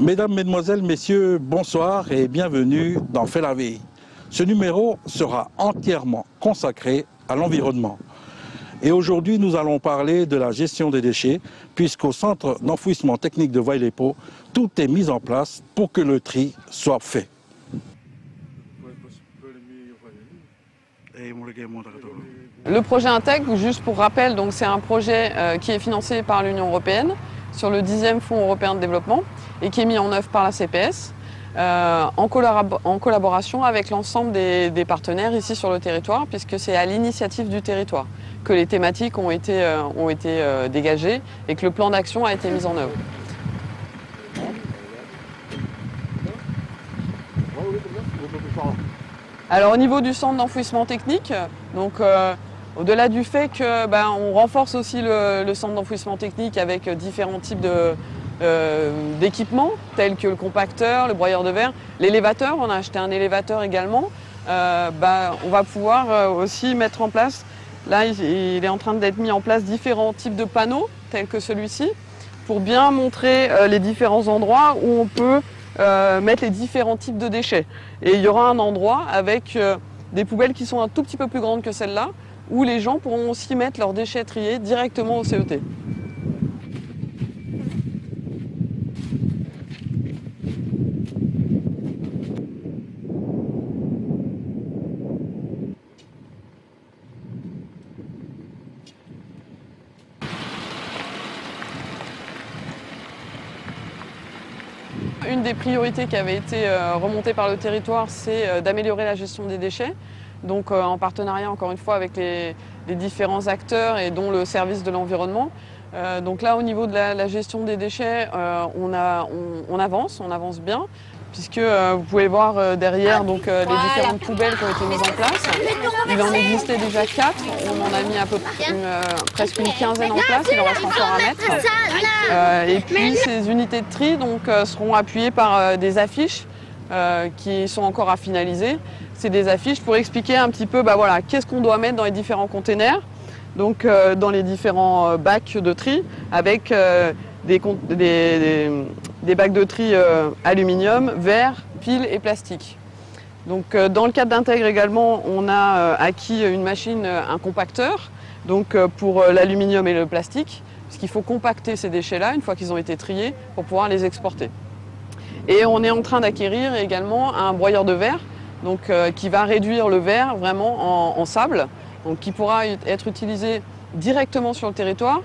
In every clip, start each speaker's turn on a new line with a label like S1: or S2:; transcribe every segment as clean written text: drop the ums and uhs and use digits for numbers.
S1: Mesdames, Mesdemoiselles, Messieurs, bonsoir et bienvenue dans Fait la vie. Ce numéro sera entièrement consacré à l'environnement. Et aujourd'hui, nous allons parler de la gestion des déchets, puisqu'au centre d'enfouissement technique de Vailepo, tout est mis en place pour que le tri soit fait.
S2: Le projet Intègre, juste pour rappel, c'est un projet qui est financé par l'Union européenne sur le 10e Fonds européen de développement et qui est mis en œuvre par la CPS en collaboration avec l'ensemble des partenaires ici sur le territoire, puisque c'est à l'initiative du territoire que les thématiques ont été dégagées et que le plan d'action a été mis en œuvre. Alors au niveau du centre d'enfouissement technique, au-delà du fait que on renforce aussi le centre d'enfouissement technique avec différents types d'équipements tels que le compacteur, le broyeur de verre, l'élévateur, on a acheté un élévateur également. On va pouvoir aussi mettre en place, là il est en train d'être mis en place différents types de panneaux tels que celui-ci pour bien montrer les différents endroits où on peut mettre les différents types de déchets. Et il y aura un endroit avec des poubelles qui sont un tout petit peu plus grandes que celle-là, où les gens pourront aussi mettre leurs déchets triés directement au CET. Une des priorités qui avait été remontée par le territoire, c'est d'améliorer la gestion des déchets. Donc en partenariat encore une fois avec les différents acteurs et dont le service de l'environnement. Donc là au niveau de la gestion des déchets, on avance bien, puisque vous pouvez voir derrière les différentes poubelles qui ont été mises en place. Il en existait déjà 4, on en a mis à peu près presque une quinzaine en place, il en reste encore à mettre. Et puis ces unités de tri seront appuyées par des affiches qui sont encore à finaliser. C'est des affiches pour expliquer un petit peu qu'est-ce qu'on doit mettre dans les différents containers, dans les différents bacs de tri, avec des bacs de tri aluminium, verre, pile et plastique. Donc, dans le cadre d'Intègre également, on a acquis une machine, un compacteur, pour l'aluminium et le plastique, puisqu'il faut compacter ces déchets-là une fois qu'ils ont été triés pour pouvoir les exporter. Et on est en train d'acquérir également un broyeur de verre, qui va réduire le verre vraiment en sable, qui pourra être utilisé directement sur le territoire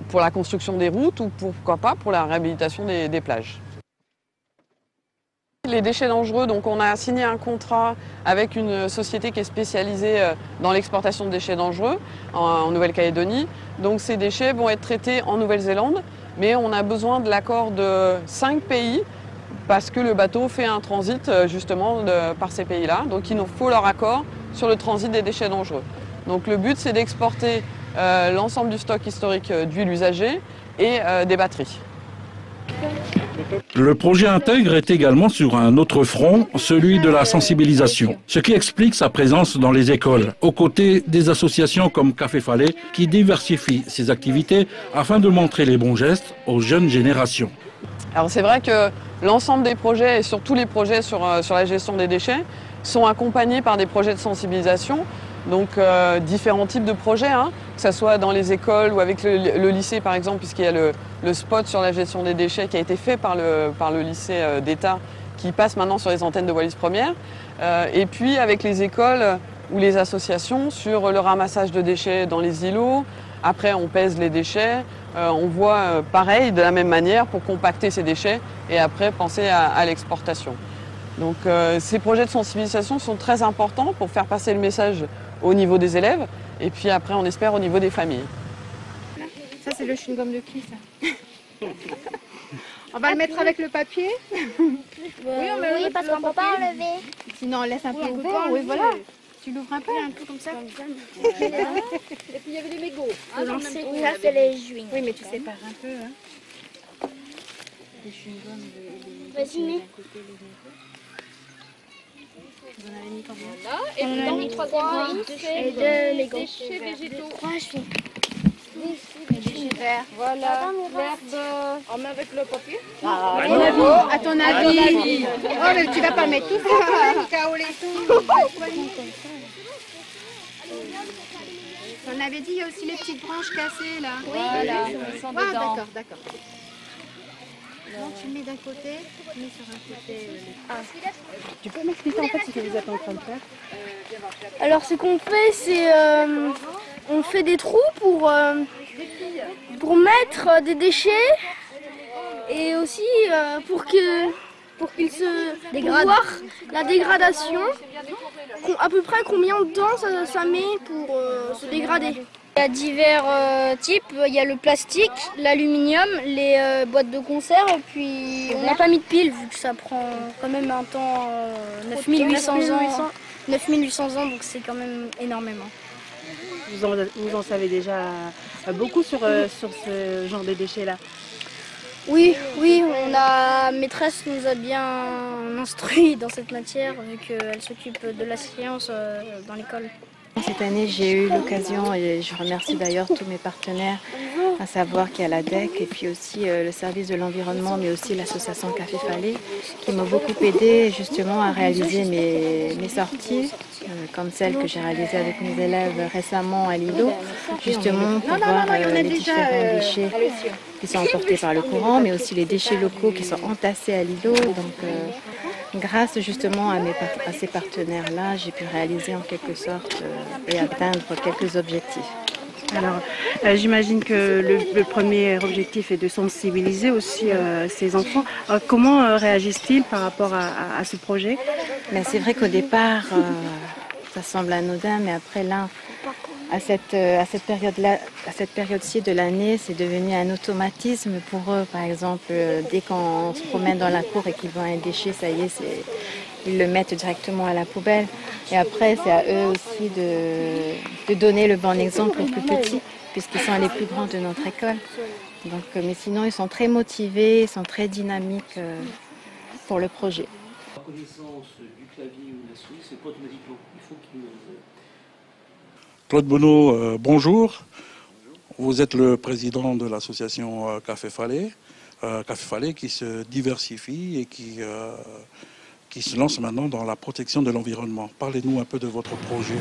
S2: pour la construction des routes ou pourquoi pas pour la réhabilitation des plages. Les déchets dangereux, on a signé un contrat avec une société qui est spécialisée dans l'exportation de déchets dangereux en Nouvelle-Calédonie. Donc ces déchets vont être traités en Nouvelle-Zélande, mais on a besoin de l'accord de 5 pays parce que le bateau fait un transit justement par ces pays-là. Donc il nous faut leur accord sur le transit des déchets dangereux. Donc le but c'est d'exporter l'ensemble du stock historique d'huile usagée et des batteries.
S1: Le projet Intègre est également sur un autre front, celui de la sensibilisation, ce qui explique sa présence dans les écoles, aux côtés des associations comme Café Falais qui diversifient ses activités afin de montrer les bons gestes aux jeunes générations.
S2: Alors c'est vrai que l'ensemble des projets et surtout les projets sur la gestion des déchets sont accompagnés par des projets de sensibilisation, différents types de projets, que ce soit dans les écoles ou avec le lycée par exemple, puisqu'il y a le spot sur la gestion des déchets qui a été fait par le lycée d'État qui passe maintenant sur les antennes de Wallis Première, et puis avec les écoles ou les associations sur le ramassage de déchets dans les îlots. Après on pèse les déchets, on voit pareil de la même manière pour compacter ces déchets et après penser à l'exportation. Donc ces projets de sensibilisation sont très importants pour faire passer le message au niveau des élèves et puis après on espère au niveau des familles.
S3: Ça c'est le chewing-gum de qui ça? On va le mettre avec le papier.
S4: Oui, parce qu'on ne peut pas enlever.
S3: Sinon on laisse un peu ouvert, oui voilà. Tu l'ouvres un peu comme ça.
S4: Et puis il y avait des mégots. Ça c'est les chewing-gums.
S3: Oui mais tu sépares un peu. Les chewing-gums,
S4: vas-y mets.
S3: Vous en avez mis combien?
S4: Là, et dans le troisième, c'est des déchets végétaux. 3 chewing-gums.
S3: vert.
S4: Voilà, l'herbe.
S3: On met avec le papier.
S4: À ton avis.
S3: Oh, mais tu vas pas mettre tout ça, kaolé tout. On avait dit, il y a aussi les petites branches cassées là.
S4: Oui,
S3: Voilà.
S4: ils sont
S3: Ah,
S4: dedans.
S3: d'accord. Donc tu le mets d'un côté, tu mets sur un côté.
S5: Tu peux m'expliquer en fait ce que vous êtes en train de faire?
S4: Alors ce qu'on fait, c'est on fait des trous pour mettre des déchets et aussi pour qu'ils se dégradent. Voir la dégradation, à peu près combien de temps ça met pour se dégrader. Il y a divers types, il y a le plastique, l'aluminium, les boîtes de conserve, et puis on n'a pas mis de pile vu que ça prend quand même un temps, 9800 ans. 9800 ans, donc c'est quand même énormément.
S5: Vous en savez déjà beaucoup sur ce genre de déchets-là?
S4: Oui, maîtresse nous a bien instruit dans cette matière, vu qu'elle s'occupe de la science dans l'école.
S6: Cette année, j'ai eu l'occasion, et je remercie d'ailleurs tous mes partenaires, à savoir qu'il y a l'ADEC et puis aussi le service de l'environnement, mais aussi l'association Café Falais, qui m'ont beaucoup aidé justement à réaliser mes sorties, comme celle que j'ai réalisée avec mes élèves récemment à Lilo, justement pour voir les différents déchets qui sont emportés par le courant, mais aussi les déchets locaux qui sont entassés à Lilo. Donc, grâce justement à ces partenaires-là, j'ai pu réaliser en quelque sorte et atteindre quelques objectifs.
S5: Alors, j'imagine que le premier objectif est de sensibiliser aussi ces enfants. Comment réagissent-ils par rapport à ce projet?
S6: Mais c'est vrai qu'au départ, ça semble anodin, mais après là, à cette période-ci de l'année, c'est devenu un automatisme pour eux. Par exemple, dès qu'on se promène dans la cour et qu'ils voient un déchet, ça y est, ils le mettent directement à la poubelle. Et après, c'est à eux aussi de donner le bon exemple aux plus petits, puisqu'ils sont les plus grands de notre école. Donc, mais sinon, ils sont très motivés, ils sont très dynamiques pour le projet.
S7: La connaissance du clavier ou de la souris, c'est pas automatique. Il faut qu'ils...
S1: Claude Bonneau, bonjour. Vous êtes le président de l'association Café Falais qui se diversifie et qui se lance maintenant dans la protection de l'environnement. Parlez-nous un peu de votre projet.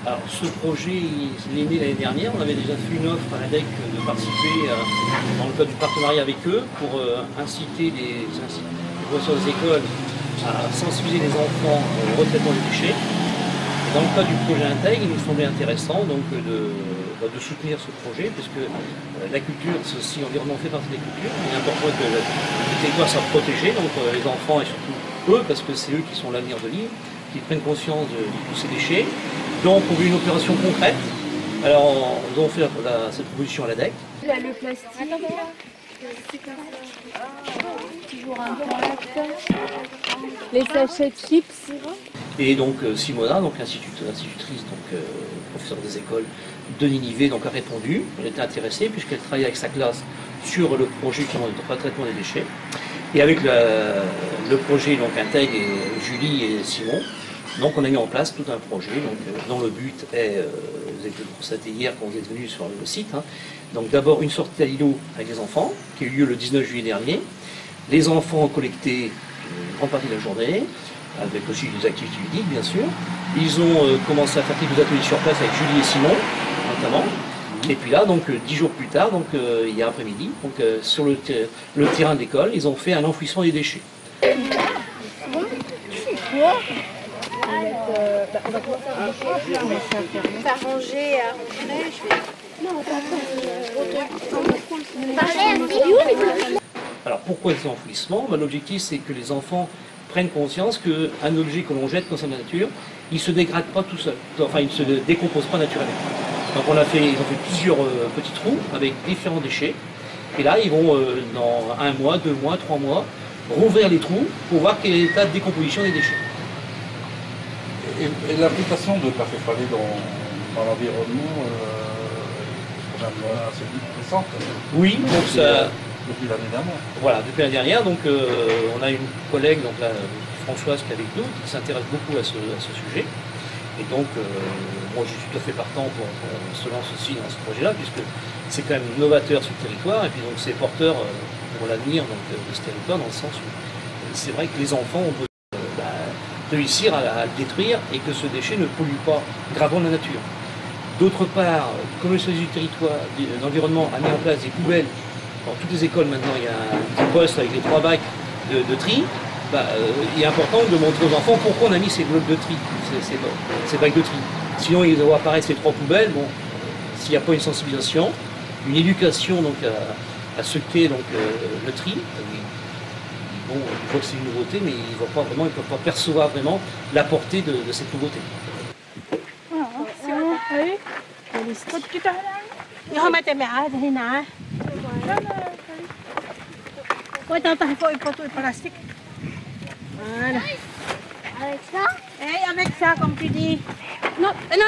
S7: Alors ce projet, il est né l'année dernière. On avait déjà fait une offre à l'ADEC de participer dans le cadre du partenariat avec eux pour inciter les professeurs des écoles à sensibiliser les enfants au retraitement des déchets. Dans le cadre du projet Intègre, il nous semblait intéressant donc, de soutenir ce projet, puisque la culture, c'est aussi l'environnement fait partie des cultures. Il est important que le territoire soit protégé, donc les enfants et surtout eux, parce que c'est eux qui sont l'avenir de l'île, qui prennent conscience de tous ces déchets. Donc on veut une opération concrète. Alors nous avons fait cette proposition à l'ADEC.
S4: Le plastique, toujours un contact, les sachets de chips.
S7: Et donc Simona, donc institutrice, donc professeure des écoles de Ninive, donc a répondu. Elle était intéressée puisqu'elle travaille avec sa classe sur le projet de traitement des déchets. Et avec le projet donc Intègre et Julie et Simon, donc on a mis en place tout un projet dont le but est, vous avez pu le constater hier quand vous êtes venus sur le site, hein, donc d'abord une sortie à Lilo avec les enfants qui a eu lieu le 19 juillet dernier. Les enfants ont collecté une grande partie de la journée, avec aussi des activités ludiques bien sûr. Ils ont commencé à faire quelques ateliers sur place avec Julie et Simon notamment. Et puis là, donc 10 jours plus tard, donc hier après-midi, donc sur le terrain de l'école, ils ont fait un enfouissement des déchets.
S3: S'arranger à
S7: Alors pourquoi ces enfouissements? L'objectif c'est que les enfants prennent conscience qu'un objet que l'on jette concernant la nature, il ne se dégrade pas tout seul, enfin il ne se décompose pas naturellement. Donc ils ont fait plusieurs petits trous avec différents déchets. Et là, ils vont, dans 1 mois, 2 mois, 3 mois, rouvrir les trous pour voir quel est l'état de décomposition des déchets.
S1: Et l'application de Café Falais dans l'environnement est quand même assez puissante.
S7: Oui, donc ça...
S1: Depuis l'année dernière.
S7: Voilà, depuis l'année dernière, donc on a une collègue, donc là, Françoise, qui est avec nous, qui s'intéresse beaucoup à ce sujet. Et donc, moi je suis tout à fait partant pour qu'on se lance aussi dans ce projet-là, puisque c'est quand même novateur sur le territoire, et puis donc c'est porteur pour l'avenir de ce territoire, dans le sens où c'est vrai que les enfants ont besoin réussir à le détruire et que ce déchet ne pollue pas gravement la nature. D'autre part, comme le service du territoire, l'environnement a mis en place des poubelles. Dans toutes les écoles maintenant, il y a un petit poste avec les 3 bacs de tri. Il est important de montrer aux enfants pourquoi on a mis ces blocs de tri, ces bacs de tri. Sinon, ils vont apparaître ces 3 poubelles. Bon, s'il n'y a pas une sensibilisation, une éducation donc, à ce qu'est le tri, bon, ils voient que c'est une nouveauté, mais ils ne peuvent pas percevoir vraiment la portée de cette nouveauté.
S4: Avec ça?
S3: Avec ça, comme tu dis.
S4: Non, non.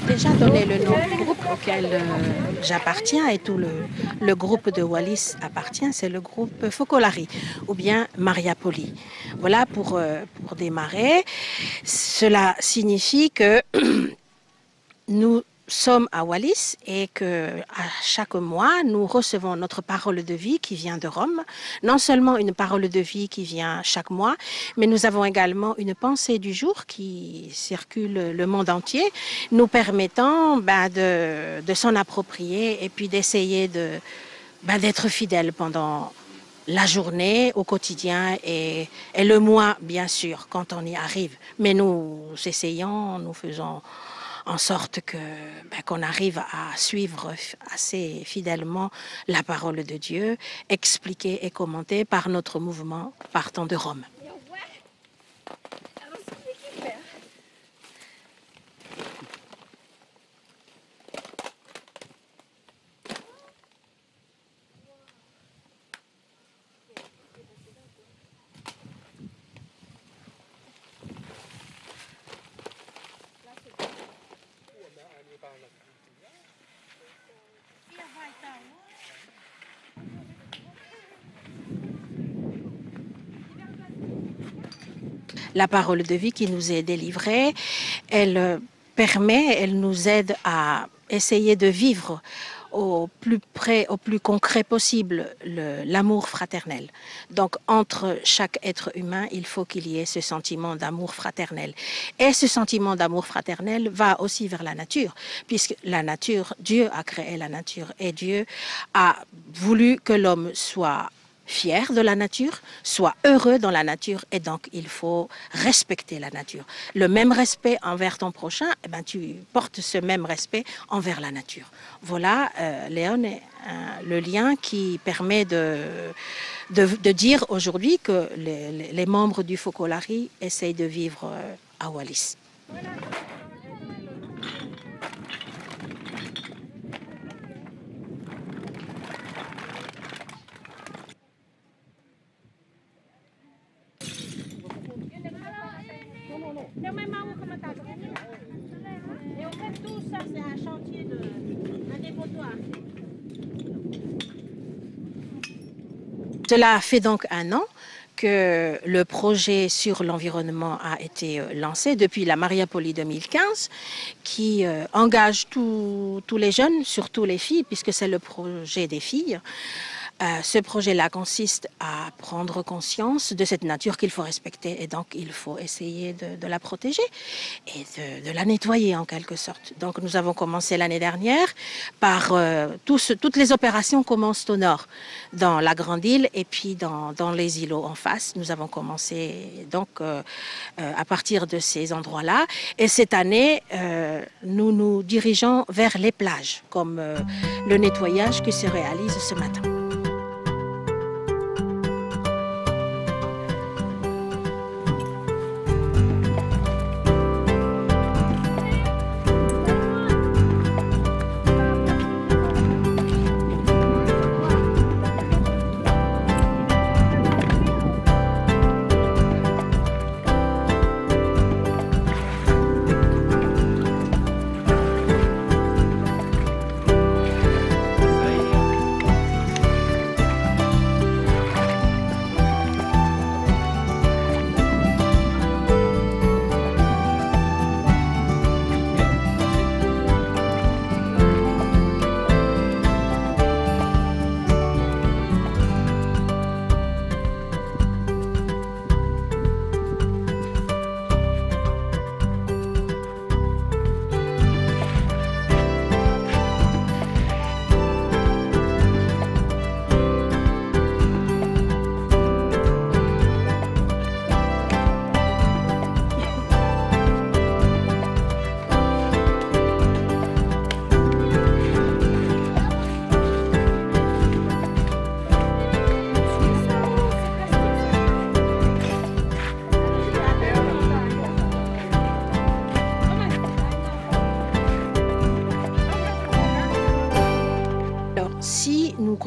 S8: Déjà donné le nom du groupe auquel j'appartiens et tout le groupe de Wallis appartient, c'est le groupe Focolari ou bien Mariapoli. Voilà pour démarrer. Cela signifie que nous sommes à Wallis et que à chaque mois, nous recevons notre parole de vie qui vient de Rome. Non seulement une parole de vie qui vient chaque mois, mais nous avons également une pensée du jour qui circule le monde entier, nous permettant de s'en approprier et puis d'essayer d'être fidèles pendant la journée, au quotidien et le mois, bien sûr, quand on y arrive. Mais nous essayons, nous faisons en sorte qu'on arrive à suivre assez fidèlement la parole de Dieu, expliquée et commentée par notre mouvement partant de Rome. La parole de vie qui nous est délivrée, elle nous aide à essayer de vivre au plus près, au plus concret possible l'amour fraternel. Donc entre chaque être humain, il faut qu'il y ait ce sentiment d'amour fraternel. Et ce sentiment d'amour fraternel va aussi vers la nature, puisque la nature, Dieu a créé la nature et Dieu a voulu que l'homme soit fier de la nature, soit heureux dans la nature et donc il faut respecter la nature. Le même respect envers ton prochain, tu portes ce même respect envers la nature. Voilà, Léon, le lien qui permet de dire aujourd'hui que les membres du Focolari essayent de vivre à Wallis.
S3: Et en fait, tout ça, c'est un chantier un dépotoir.
S8: Cela fait donc 1 an que le projet sur l'environnement a été lancé depuis la Mariapoli 2015 qui engage tous les jeunes, surtout les filles, puisque c'est le projet des filles. Ce projet-là consiste à prendre conscience de cette nature qu'il faut respecter et donc il faut essayer de la protéger et de la nettoyer en quelque sorte. Donc nous avons commencé l'année dernière par toutes les opérations commencent au nord, dans la Grande Île et puis dans les îlots en face. Nous avons commencé donc à partir de ces endroits-là et cette année nous nous dirigeons vers les plages comme le nettoyage qui se réalise ce matin.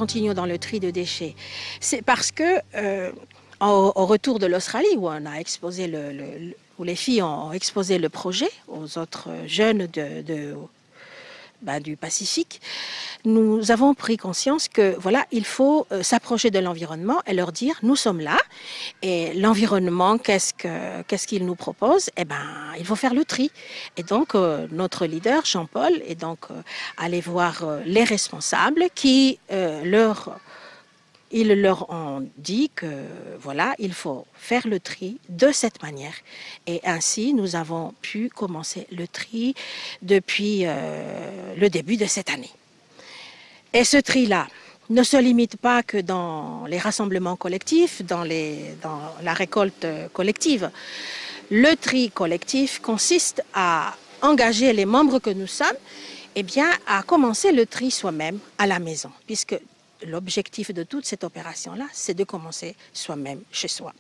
S8: continuons dans le tri de déchets? C'est parce que au retour de l'Australie, où on a exposé où les filles ont exposé le projet aux autres jeunes du Pacifique, nous avons pris conscience que voilà, il faut s'approcher de l'environnement et leur dire nous sommes là et l'environnement qu'est-ce qu'il nous propose? Eh ben, il faut faire le tri. Et donc notre leader Jean-Paul est donc allé voir les responsables qui ils leur ont dit que voilà, il faut faire le tri de cette manière. Et ainsi, nous avons pu commencer le tri depuis le début de cette année. Et ce tri-là ne se limite pas que dans les rassemblements collectifs, dans la récolte collective. Le tri collectif consiste à engager les membres que nous sommes, eh bien, à commencer le tri soi-même à la maison, puisque l'objectif de toute cette opération-là, c'est de commencer soi-même, chez soi.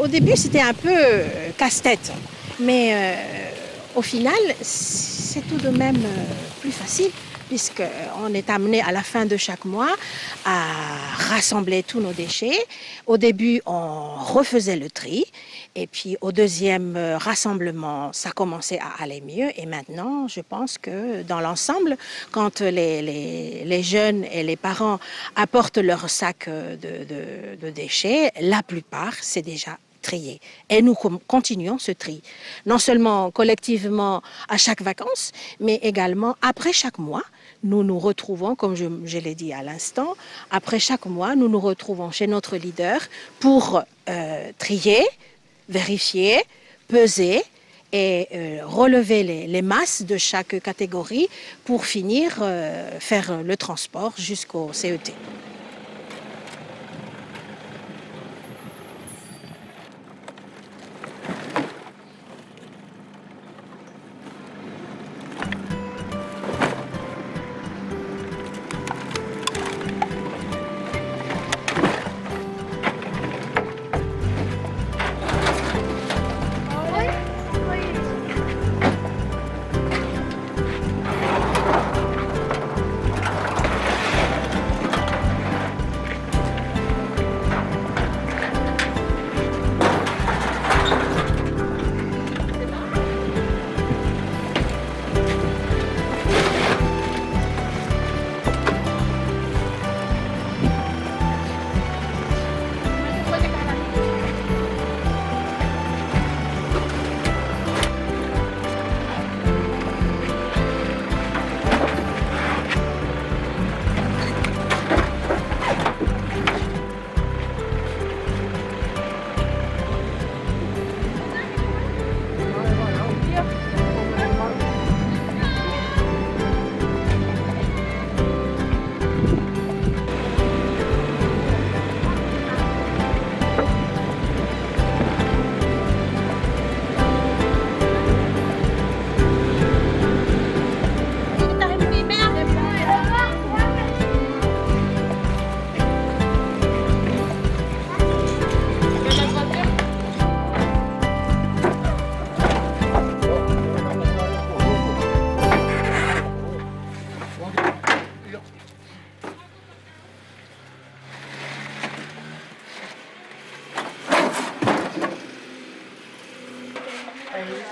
S8: Au début, c'était un peu casse-tête, mais au final, c'est tout de même plus facile, puisqu'on est amené à la fin de chaque mois à rassembler tous nos déchets. Au début, on refaisait le tri, et puis au deuxième rassemblement, ça commençait à aller mieux. Et maintenant, je pense que dans l'ensemble, quand les jeunes et les parents apportent leur sac de déchets, la plupart, c'est déjà trié. Et nous continuons ce tri, non seulement collectivement à chaque vacances, mais également après chaque mois. Nous nous retrouvons, comme je l'ai dit à l'instant, après chaque mois, nous nous retrouvons chez notre leader pour trier, vérifier, peser et relever les masses de chaque catégorie pour finir faire le transport jusqu'au CET.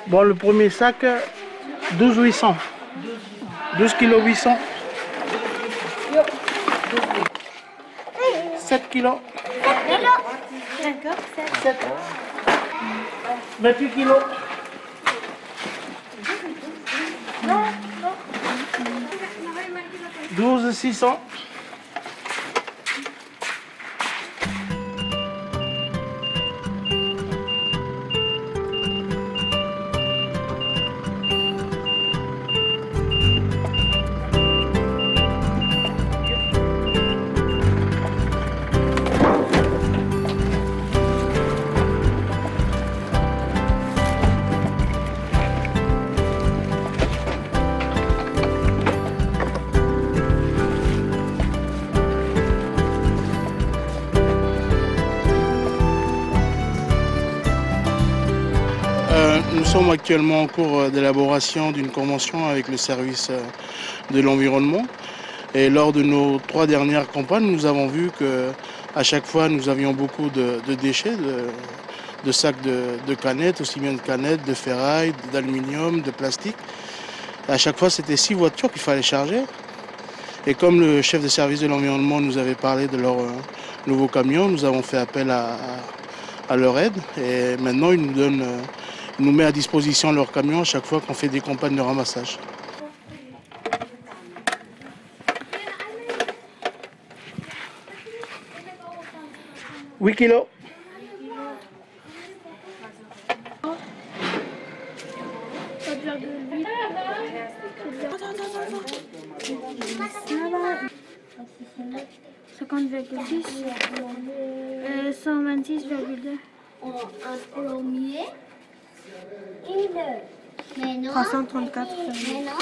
S9: Bon, le premier sac, 12 800. 12 kg 800. 7 kilos. 7. 28 kilos. 12 600. Nous sommes actuellement en cours d'élaboration d'une convention avec le service de l'environnement. Et lors de nos 3 dernières campagnes, nous avons vu qu'à chaque fois, nous avions beaucoup de déchets, de sacs de canettes, aussi bien de canettes, de ferraille, d'aluminium, de plastique. Et à chaque fois, c'était 6 voitures qu'il fallait charger. Et comme le chef de service de l'environnement nous avait parlé de leur nouveau camion, nous avons fait appel à leur aide. Et maintenant, ils nous mettent à disposition leur camion à chaque fois qu'on fait des campagnes de ramassage. « 8 kilos. »
S4: « 50,6, 126,2. » Mais non. 334. Mais non.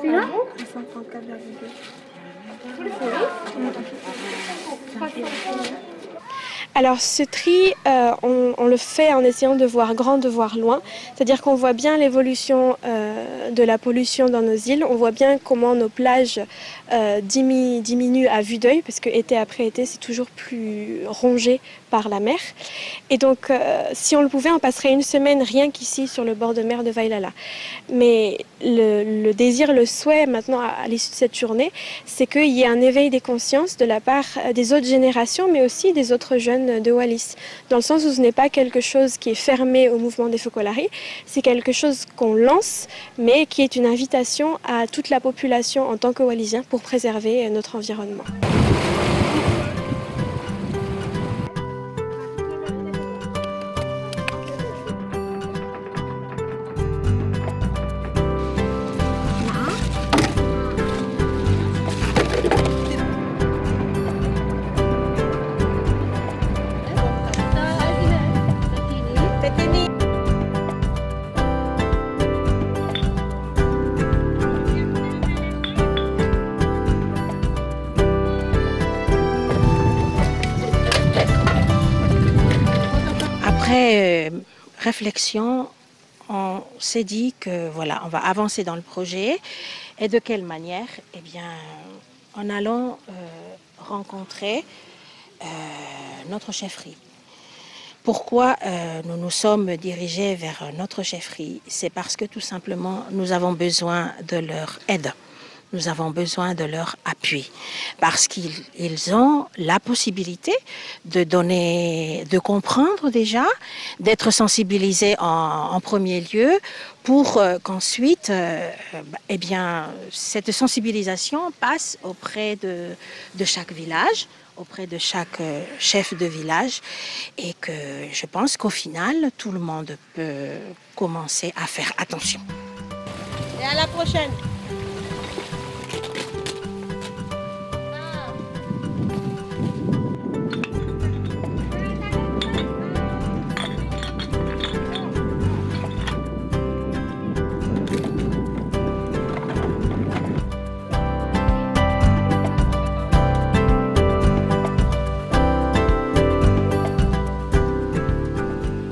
S4: C'est là 334,2.
S10: Alors ce tri, on le fait en essayant de voir grand, de voir loin. C'est-à-dire qu'on voit bien l'évolution de la pollution dans nos îles. On voit bien comment nos plages diminuent à vue d'œil, parce que été après été, c'est toujours plus rongé par la mer. Et donc, si on le pouvait, on passerait une semaine rien qu'ici sur le bord de mer de Vailala. Mais le désir, le souhait maintenant à l'issue de cette journée, c'est qu'il y ait un éveil des consciences de la part des autres générations, mais aussi des autres jeunes de Wallis. Dans le sens où ce n'est pas quelque chose qui est fermé au mouvement des Focolari, c'est quelque chose qu'on lance, mais qui est une invitation à toute la population en tant que Wallisiens pour préserver notre environnement.
S8: Après réflexion, on s'est dit que voilà, on va avancer dans le projet. Et de quelle manière? Eh bien, en allant rencontrer notre chefferie. Pourquoi nous nous sommes dirigés vers notre chefferie? C'est parce que tout simplement, nous avons besoin de leur aide. Nous avons besoin de leur appui parce qu'ils ont la possibilité de donner, de comprendre déjà, d'être sensibilisés en premier lieu pour qu'ensuite, eh bien, cette sensibilisation passe auprès de chaque village, auprès de chaque chef de village et que je pense qu'au final, tout le monde peut commencer à faire attention.
S4: Et à la prochaine.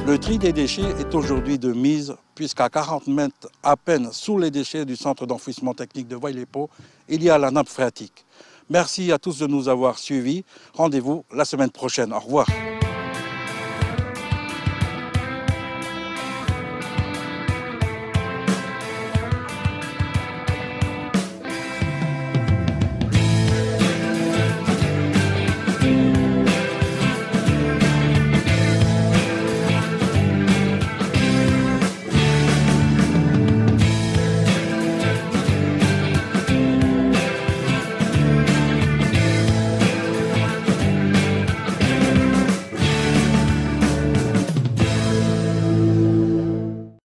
S1: Le tri des déchets est aujourd'hui de mise, puisqu'à 40 mètres à peine sous les déchets du centre d'enfouissement technique de Vailepo, il y a la nappe phréatique. Merci à tous de nous avoir suivis. Rendez-vous la semaine prochaine. Au revoir.